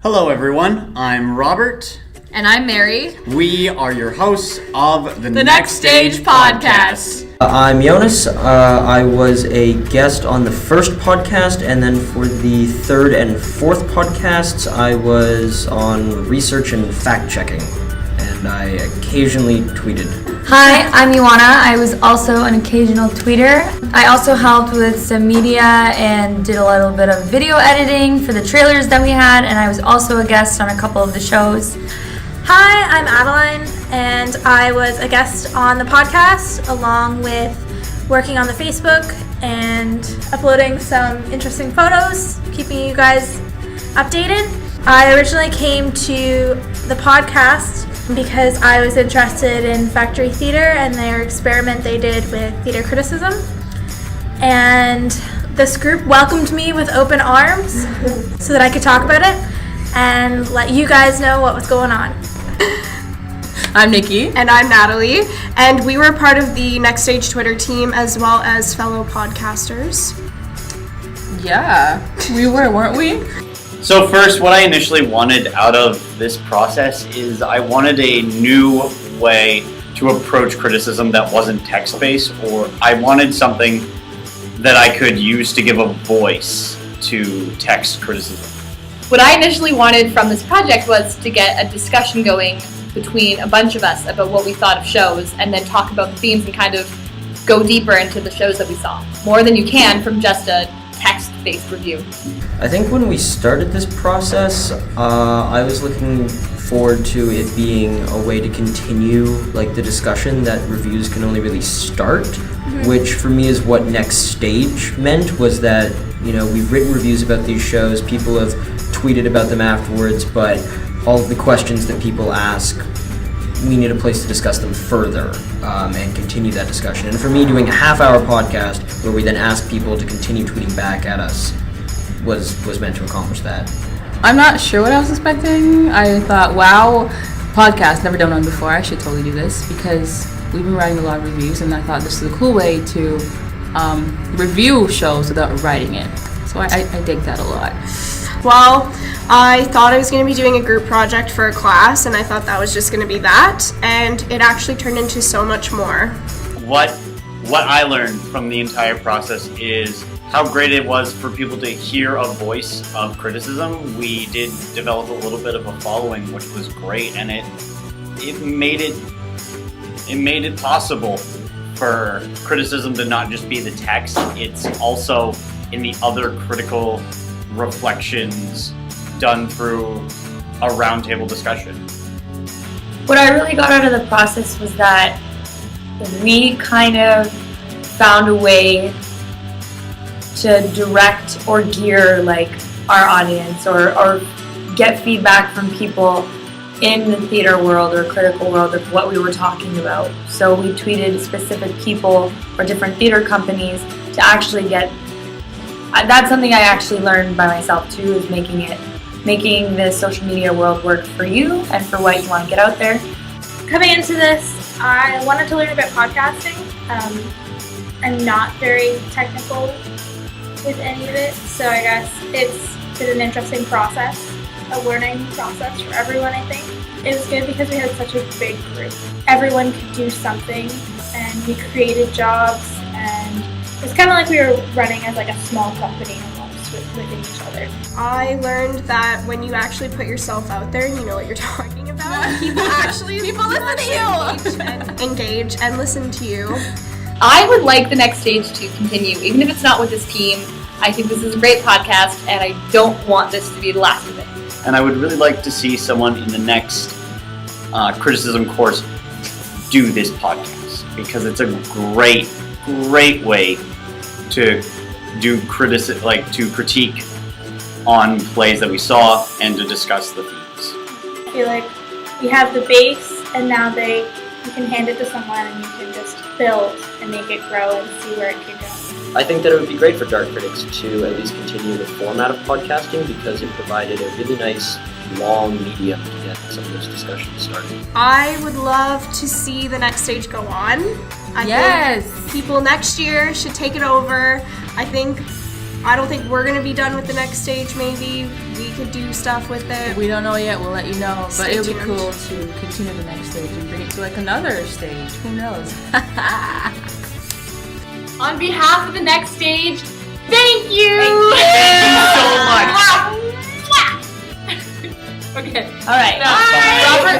Hello everyone, I'm Robert. And I'm Mary. We are your hosts of the Next Stage Podcast. I'm Jonas. I was a guest on the first podcast, and then for the third and fourth podcasts, I was on research and fact-checking, and I occasionally tweeted. Hi, I'm Ioana. I was also an occasional tweeter. I also helped with some media and did a little bit of video editing for the trailers that we had, and I was also a guest on a couple of the shows. Hi, I'm Adeline, and I was a guest on the podcast along with working on the Facebook and uploading some interesting photos, keeping you guys updated. I originally came to the podcast because I was interested in Factory Theater and their experiment they did with theater criticism. And this group welcomed me with open arms so that I could talk about it and let you guys know what was going on. I'm Nikki. And I'm Natalie. And we were part of the Next Stage Twitter team as well as fellow podcasters. Yeah, we were, weren't we? So first, what I initially wanted out of this process is I wanted a new way to approach criticism that wasn't text-based, or I wanted something that I could use to give a voice to text criticism. What I initially wanted from this project was to get a discussion going between a bunch of us about what we thought of shows and then talk about the themes and kind of go deeper into the shows that we saw. More than you can from just a text-based review. I think when we started this process, I was looking forward to it being a way to continue like the discussion that reviews can only really start, which for me is what Next Stage meant, was that, you know, we've written reviews about these shows, people have tweeted about them afterwards, but all of the questions that people ask, we need a place to discuss them further and continue that discussion. And for me, doing a half-hour podcast where we then ask people to continue tweeting back at us was meant to accomplish that. I'm not sure what I was expecting. I thought, wow, podcast, never done one before. I should totally do this because we've been writing a lot of reviews, and I thought this is a cool way to review shows without writing it. So I dig that a lot. Well, I thought I was going to be doing a group project for a class, and I thought that was just going to be that, and it actually turned into so much more. What I learned from the entire process is how great it was for people to hear a voice of criticism. We did develop a little bit of a following, which was great, and it made it possible for criticism to not just be the text, it's also in the other critical reflections done through a roundtable discussion. What I really got out of the process was that we kind of found a way to direct or gear like our audience or get feedback from people in the theater world or critical world of what we were talking about. So we tweeted specific people or different theater companies to actually get. That's something I actually learned by myself too, is making the social media world work for you and for what you want to get out there. Coming into this, I wanted to learn about podcasting. I'm not very technical with any of it, so I guess it's been an interesting process, a learning process for everyone, I think. It was good because we had such a big group. Everyone could do something, and we created jobs, and it's kind of like we were running as like a small company almost within each other. I learned that when you actually put yourself out there and you know what you're talking about, people listen to you and engage and listen to you. I would like the Next Stage to continue, even if it's not with this team. I think this is a great podcast, and I don't want this to be the last of it. And I would really like to see someone in the next criticism course do this podcast, because it's a great way to do to critique on plays that we saw and to discuss the themes. I feel like we have the base, and now you can hand it to someone and you can just build and make it grow and see where it can go. I think that it would be great for Dark Critics to at least continue the format of podcasting because it provided a really nice long medium to get some of those discussions started. I would love to see the Next Stage go on. I think people next year should take it over. I think I don't think we're gonna be done with the next stage. Maybe we could do stuff with it. We don't know yet. We'll let you know. But Stay it would be tuned. cool to continue the next stage and bring it to like another stage. Who knows? On behalf of the next stage, thank you! Thank you so much. Okay. All right. Bye. Robert